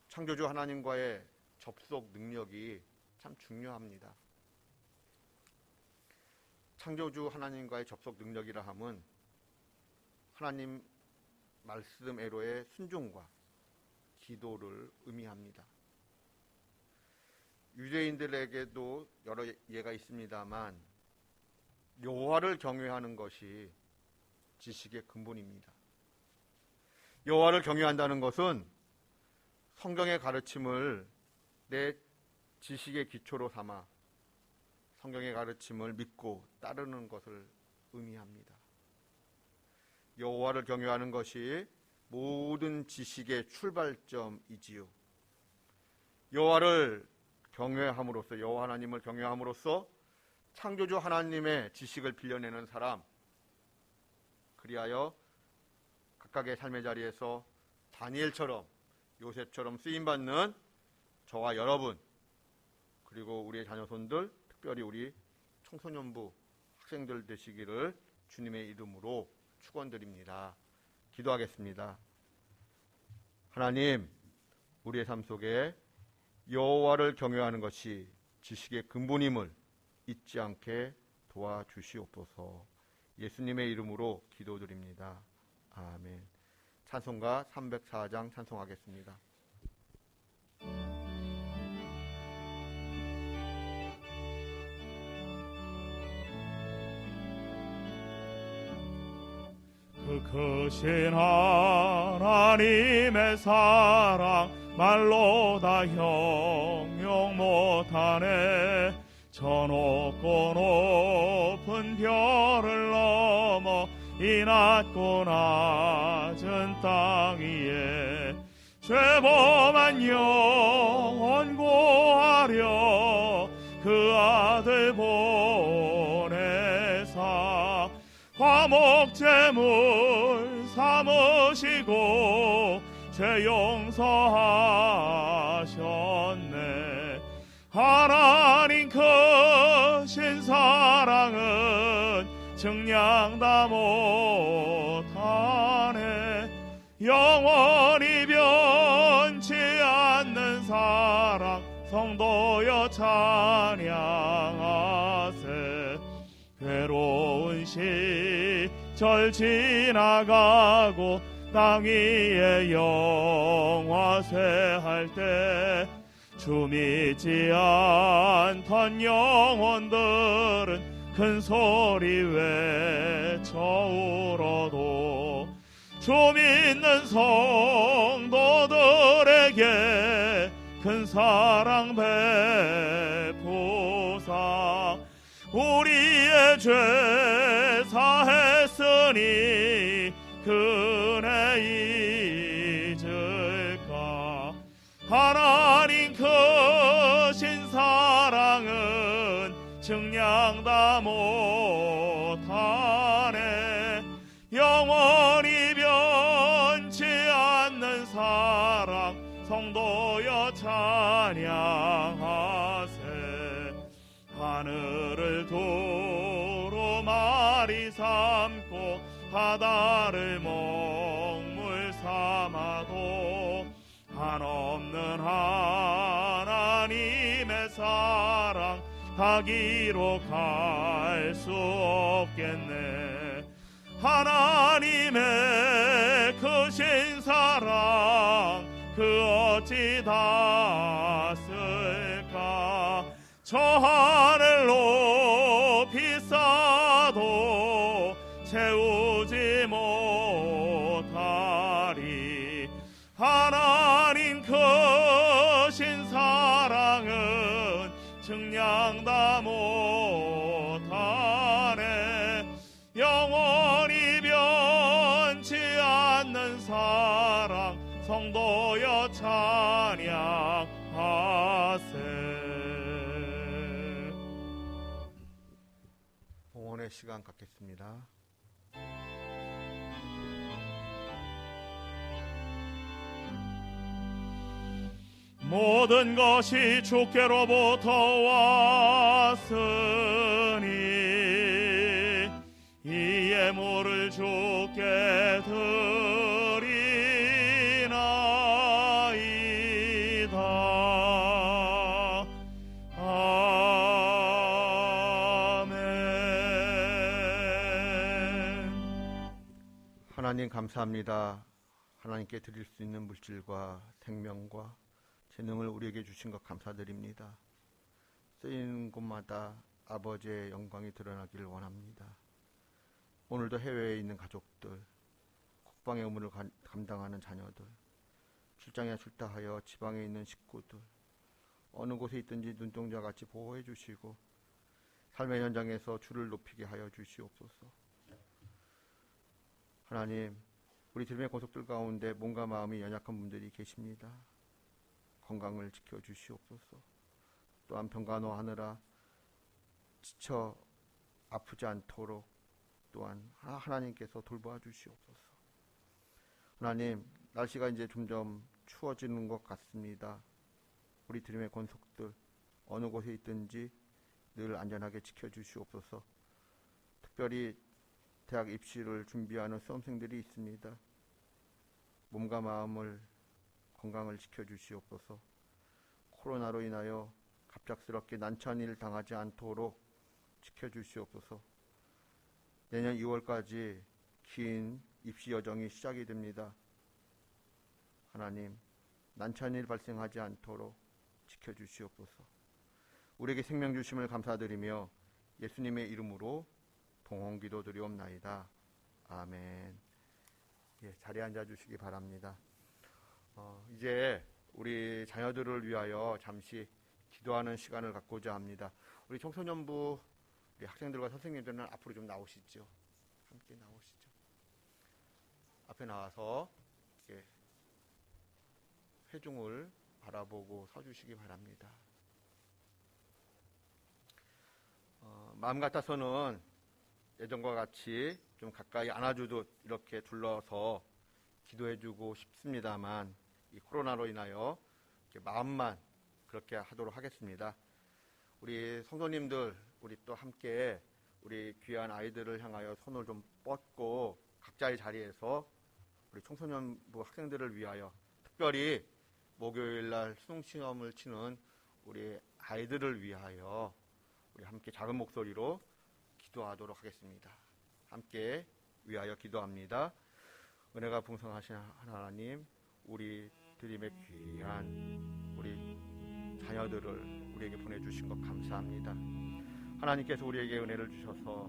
창조주 하나님과의 접속 능력이 참 중요합니다. 창조주 하나님과의 접속 능력이라 함은 하나님 말씀대로의 순종과 기도를 의미합니다. 유대인들에게도 여러 예가 있습니다만 여호와를 경외하는 것이 지식의 근본입니다. 여호와를 경외한다는 것은 성경의 가르침을 내 지식의 기초로 삼아 성경의 가르침을 믿고 따르는 것을 의미합니다. 여호와를 경외하는 것이 모든 지식의 출발점이지요. 여호와를 경외함으로써, 여호와 하나님을 경외함으로써 창조주 하나님의 지식을 빌려내는 사람, 그리하여 각각의 삶의 자리에서 다니엘처럼, 요셉처럼 쓰임받는 저와 여러분, 그리고 우리의 자녀손들, 특별히 우리 청소년부 학생들 되시기를 주님의 이름으로 축원드립니다. 기도하겠습니다. 하나님, 우리의 삶 속에 여호와를 경외하는 것이 지식의 근본임을 잊지 않게 도와주시옵소서. 예수님의 이름으로 기도드립니다. 아멘. 찬송가 304장 찬송하겠습니다.
그 크신 하나님의 사랑 말로 다 형용 못하네. 저 높고 높은 별을 넘어 이 낮고 낮은 땅 위에 죄범한 영혼 구하려 그 아들 보내사 화목제물 삼으시고 죄 용서하셨네. 하나님 크신 사랑은 증량다 못하네. 영원히 변치 않는 사랑 성도여 찬양하세. 괴로운 시절 지나가고 땅 위에 영화쇠할 때 주 믿지 않던 영혼들은 큰 소리 외쳐 울어도 주 믿는 성도들에게 큰 사랑 베푸사 우리의 죄 사했으니 그네 잊을까. 하나님 크신 사랑은 증량다 못하네. 영원히 변치 않는 사랑 성도여 찬양하세. 하늘을 두루마리 삼고 바다를 먹물 삼아도 한없는 하나님의 사랑 다 기록할 수 없겠네. 하나님의 크신 사랑 그 어찌 다 쓸까. 저 하늘 높이 쌓아도
시간 갖겠습니다.
모든 것이 주께로부터 왔으니 이 예물을 주께 드리나이다. 아멘.
하나님 감사합니다. 하나님께 드릴 수 있는 물질과 생명과 재능을 우리에게 주신 것 감사드립니다. 쓰이는 곳마다 아버지의 영광이 드러나기를 원합니다. 오늘도 해외에 있는 가족들, 국방의 의무를 감당하는 자녀들, 출장에 출타하여 지방에 있는 식구들, 어느 곳에 있든지 눈동자같이 보호해 주시고 삶의 현장에서 주를 높이게 하여 주시옵소서. 하나님, 우리 드림의 고속들 가운데 몸과 마음이 연약한 분들이 계십니다. 건강을 지켜주시옵소서. 또한 병간호하느라 지쳐 아프지 않도록 또한 하나님께서 돌보아 주시옵소서. 하나님, 날씨가 이제 점점 추워지는 것 같습니다. 우리 드림의 권속들 어느 곳에 있든지 늘 안전하게 지켜주시옵소서. 특별히 대학 입시를 준비하는 수험생들이 있습니다. 몸과 마음을 건강을 지켜주시옵소서. 코로나로 인하여 갑작스럽게 난처한 당하지 않도록 지켜주시옵소서. 내년 2월까지 긴 입시 여정이 시작이 됩니다. 하나님, 난처한 일 발생하지 않도록 지켜주시옵소서. 우리에게 생명 주심을 감사드리며 예수님의 이름으로 봉헌기도 드리옵나이다. 아멘. 예, 자리에 앉아주시기 바랍니다. 이제 우리 자녀들을 위하여 잠시 기도하는 시간을 갖고자 합니다. 우리 청소년부 우리 학생들과 선생님들은 앞으로 좀 나오시죠. 함께 나오시죠. 앞에 나와서 이렇게 회중을 바라보고 서주시기 바랍니다. 마음 같아서는 예전과 같이 좀 가까이 안아주듯 이렇게 둘러서 기도해주고 싶습니다만 이 코로나로 인하여 마음만 그렇게 하도록 하겠습니다. 우리 성도님들, 우리 또 함께 우리 귀한 아이들을 향하여 손을 좀 뻗고 각자의 자리에서 우리 청소년부 학생들을 위하여, 특별히 목요일날 수능시험을 치는 우리 아이들을 위하여 우리 함께 작은 목소리로 기도하도록 하겠습니다. 함께 위하여 기도합니다. 은혜가 풍성하신 하나님, 우리 드림의 귀한 우리 자녀들을 우리에게 보내주신 것 감사합니다. 하나님께서 우리에게 은혜를 주셔서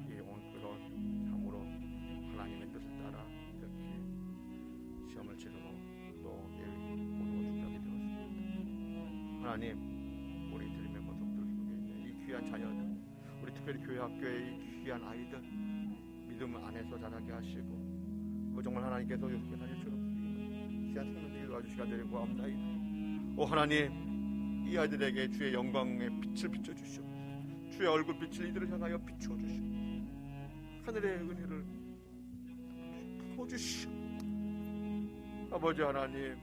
이 오늘은 참으로 하나님의 뜻을 따라 이렇게 시험을 치르고 또 모든 걸 준비하게 되었습니다. 하나님, 우리 드림의 권속들 속에 있는 이 귀한 자녀들, 우리 특별히 교회 학교의 이 귀한 아이들 믿음 안에서 자라게 하시고 정말 하나님께서 요셉께서 하셨처럼 귀한 생명들이 도와주시가 되려 구합나이다. 오 하나님, 이 아이들에게 주의 영광의 빛을 비춰주시오. 주의 얼굴 빛을 이들을 향하여 비춰주시오. 하늘의 은혜를 부어주시오. 아버지 하나님,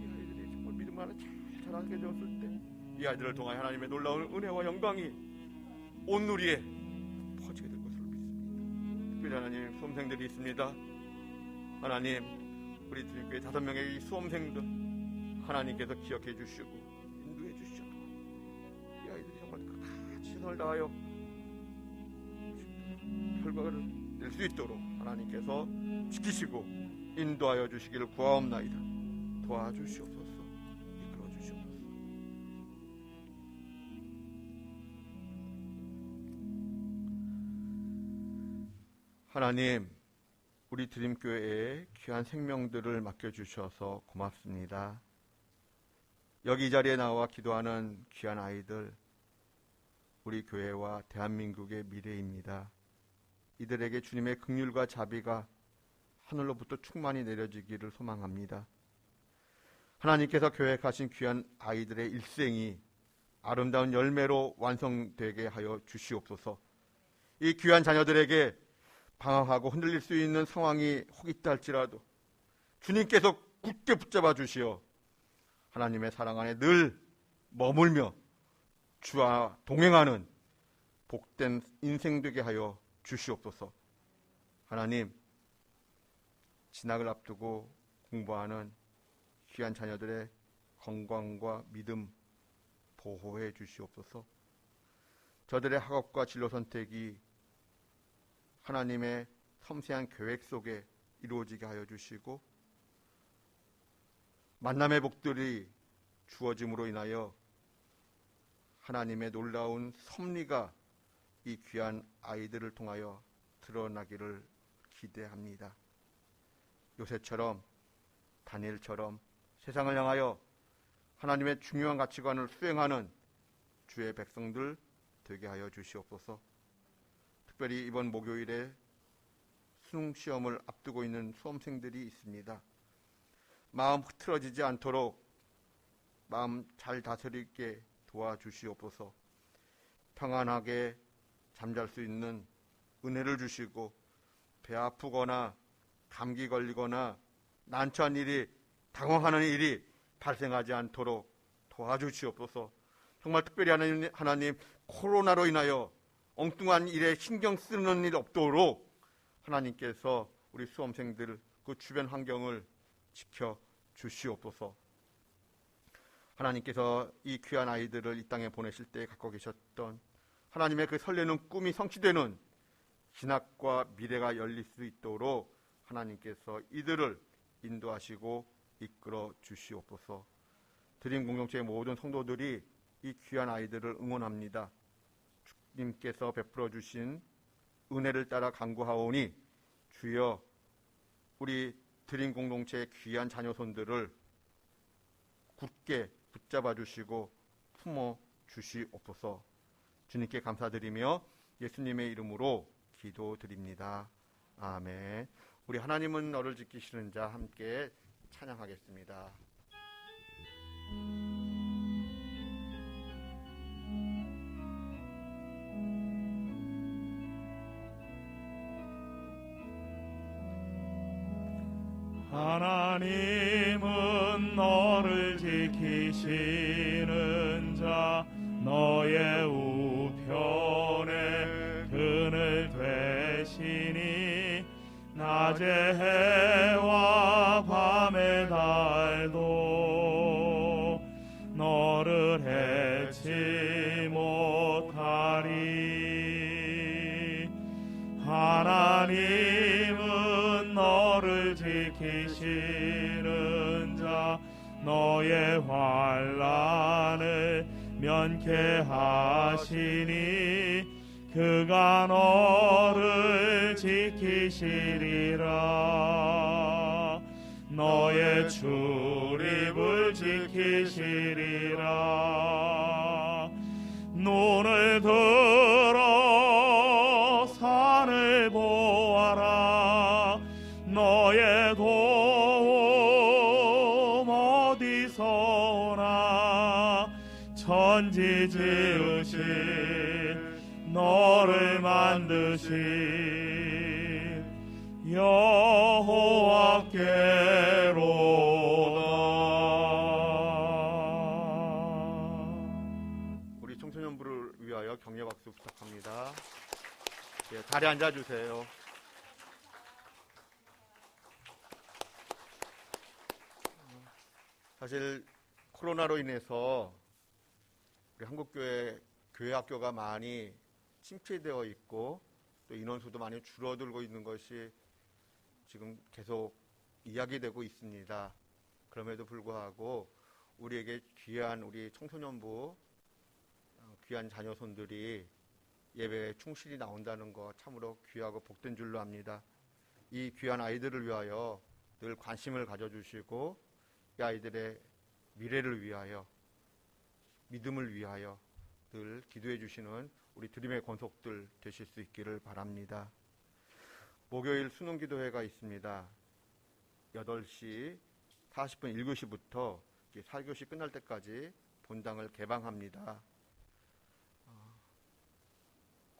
이 아이들이 정말 믿음 안에 잘 자라게 되었을 때 이 아이들을 통하여 하나님의 놀라운 은혜와 영광이 온 누리에 퍼지게 될 것을 믿습니다. 특별히 하나님, 수험생들이 있습니다. 하나님, 우리 교회 5명의 이 수험생들 하나님께서 기억해 주시고 인도해 주시고 이 아이들이 정말 끝까지 최선을 다하여 결과를 낼 수 있도록 하나님께서 지키시고 인도하여 주시기를 구하옵나이다. 도와주시옵소서. 이끌어 주시옵소서. 하나님, 우리 드림교회에 귀한 생명들을 맡겨주셔서 고맙습니다. 여기 이 자리에 나와 기도하는 귀한 아이들, 우리 교회와 대한민국의 미래입니다. 이들에게 주님의 긍휼과 자비가 하늘로부터 충만히 내려지기를 소망합니다. 하나님께서 계획하신 귀한 아이들의 일생이 아름다운 열매로 완성되게 하여 주시옵소서. 이 귀한 자녀들에게 방황하고 흔들릴 수 있는 상황이 혹 있다 할지라도 주님께서 굳게 붙잡아 주시어 하나님의 사랑 안에 늘 머물며 주와 동행하는 복된 인생 되게 하여 주시옵소서. 하나님, 진학을 앞두고 공부하는 귀한 자녀들의 건강과 믿음 보호해 주시옵소서. 저들의 학업과 진로 선택이 하나님의 섬세한 계획 속에 이루어지게 하여 주시고 만남의 복들이 주어짐으로 인하여 하나님의 놀라운 섭리가 이 귀한 아이들을 통하여 드러나기를 기대합니다. 요셉처럼 다니엘처럼 세상을 향하여 하나님의 중요한 가치관을 수행하는 주의 백성들 되게 하여 주시옵소서. 특별히 이번 목요일에 수능 시험을 앞두고 있는 수험생들이 있습니다. 마음 흐트러지지 않도록 마음 잘 다스리게 도와주시옵소서. 평안하게 잠잘 수 있는 은혜를 주시고 배 아프거나 감기 걸리거나 난처한 일이 당황하는 일이 발생하지 않도록 도와주시옵소서. 정말 특별히 하나님 코로나로 인하여 엉뚱한 일에 신경 쓰는 일 없도록 하나님께서 우리 수험생들 그 주변 환경을 지켜 주시옵소서. 하나님께서 이 귀한 아이들을 이 땅에 보내실 때 갖고 계셨던 하나님의 그 설레는 꿈이 성취되는 진학과 미래가 열릴 수 있도록 하나님께서 이들을 인도하시고 이끌어 주시옵소서. 드림 공동체의 모든 성도들이 이 귀한 아이들을 응원합니다. 주님께서 베풀어 주신 은혜를 따라 간구하오니 주여 우리 드림 공동체의 귀한 자녀손들을 굳게 붙잡아 주시고 품어 주시옵소서. 주님께 감사드리며 예수님의 이름으로 기도드립니다. 아멘. 우리 하나님은 너를 지키시는 자 함께 찬양하겠습니다.
하나님은 너를 지키시는 자 너의 우편에 그늘 되시니 낮의 해와 밤의 달도 너를 해치 못하리. 하나님은 너를 지키시는 자 너의 환난을 면케하시니 그가 너를 지키시리라. 너의 출입을 지키시리라. 눈을 들어 산을 보아라. 너의 도움 어디서 오나. 천지 지으신 너를 만드신 여호와께로다.
우리 청소년부를 위하여 격려 박수 부탁합니다. 예, 자리에 앉아주세요. 사실 코로나로 인해서 우리 한국교회 교회 학교가 많이 침체되어 있고 또 인원수도 많이 줄어들고 있는 것이 지금 계속 이야기되고 있습니다. 그럼에도 불구하고 우리에게 귀한 우리 청소년부 귀한 자녀손들이 예배에 충실히 나온다는 것 참으로 귀하고 복된 줄로 압니다. 이 귀한 아이들을 위하여 늘 관심을 가져주시고 이 아이들의 미래를 위하여 믿음을 위하여 늘 기도해 주시는 우리 드림의 권속들 되실 수 있기를 바랍니다. 목요일 수능 기도회가 있습니다. 8시 40분 1교시부터 4교시 끝날 때까지 본당을 개방합니다.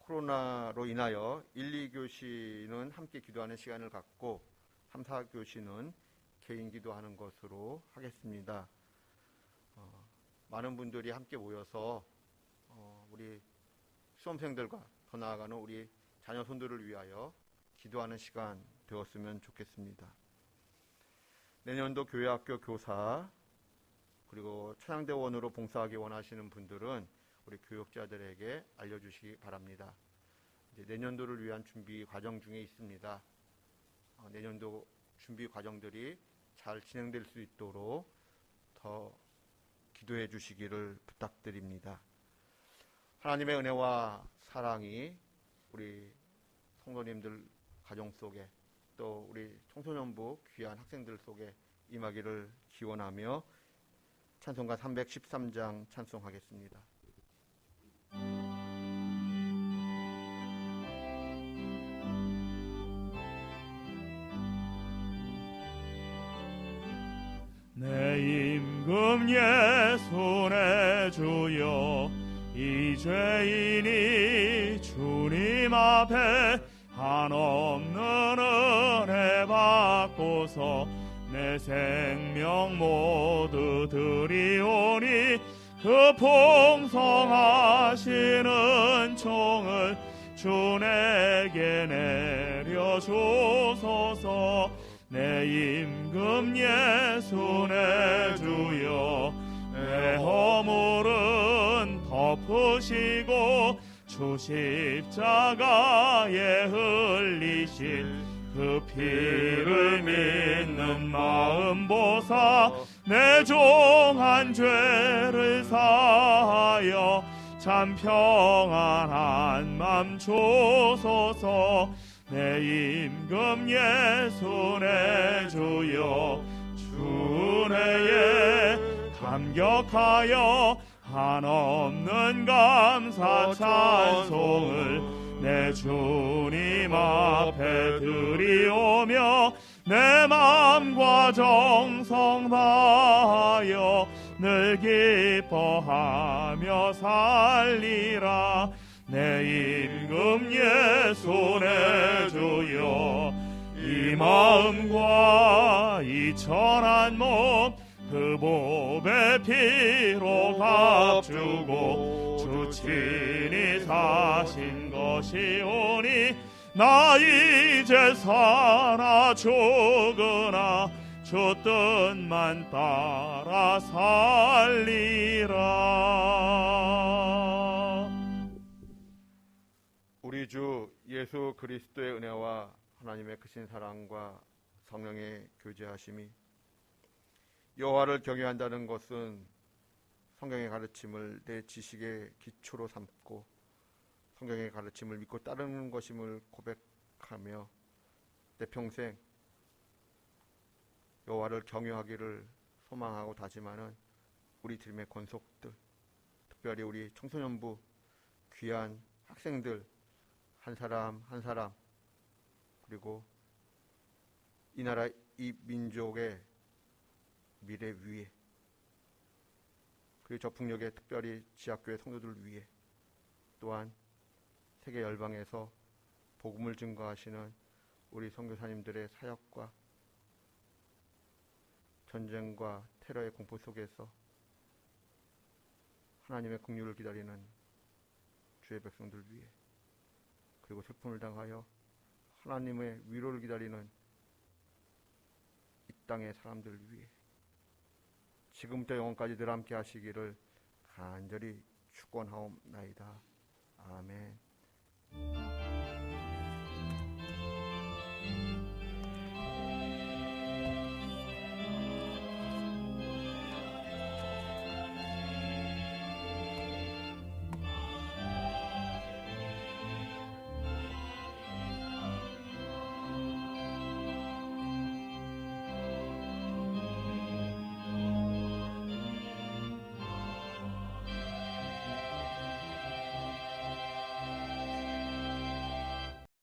코로나로 인하여 1, 2교시는 함께 기도하는 시간을 갖고 3, 4교시는 개인 기도하는 것으로 하겠습니다. 많은 분들이 함께 모여서 우리 수험생들과 더 나아가는 우리 자녀 손들을 위하여 기도하는 시간 되었으면 좋겠습니다. 내년도 교회학교 교사 그리고 찬양대원으로 봉사하기 원하시는 분들은 우리 교육자들에게 알려주시기 바랍니다. 이제 내년도를 위한 준비 과정 중에 있습니다. 내년도 준비 과정들이 잘 진행될 수 있도록 더 기도해 주시기를 부탁드립니다. 하나님의 은혜와 사랑이 우리 성도님들 가정 속에 또 우리 청소년부 귀한 학생들 속에 임하기를 기원하며 찬송가 313장 찬송하겠습니다.
내 임금 예수의 주여 이 죄인이 주님 앞에 한없는 은혜 받고서 내 생명 모두 드리오니 그 풍성하시는 총을 주 내게 내려주소서. 내 임금 예수 내 주여 내 허물은 덮으시고 주 십자가에 흘리신 그 피를 믿는 마음 보사 내 종한 죄를 사하여 참 평안한 맘 주소서. 내 임금 예수 내 주여 주 내에 감격하여 한없는 감사 찬송을 내 주님 앞에 드리오며 내 맘과 정성 다하여 늘 기뻐하며 살리라. 내 임금 예수 내 주여 이 마음과 이 천한 몸 그 보배 피로 값주고 주 친히 사신 것이오니 나 이제 사나 죽으나 주 뜻만 따라 살리라.
우리 주 예수 그리스도의 은혜와 하나님의 크신 사랑과 성령의 교제하심이 여호와를 경외한다는 것은 성경의 가르침을 내 지식의 기초로 삼고 성경의 가르침을 믿고 따르는 것임을 고백하며 내 평생 여호와를 경외하기를 소망하고 다짐하는 우리 드림의 권속들, 특별히 우리 청소년부 귀한 학생들 한 사람 한 사람, 그리고 이 나라 이 민족의 미래 위에, 그리고 저풍역의 특별히 지하교회 성도들 위해, 또한 세계 열방에서 복음을 증거하시는 우리 선교사님들의 사역과 전쟁과 테러의 공포 속에서 하나님의 긍휼을 기다리는 주의 백성들 위해, 그리고 슬픔을 당하여 하나님의 위로를 기다리는 이 땅의 사람들 위해 지금부터 영원까지 늘 함께 하시기를 간절히 축원하옵나이다. 아멘.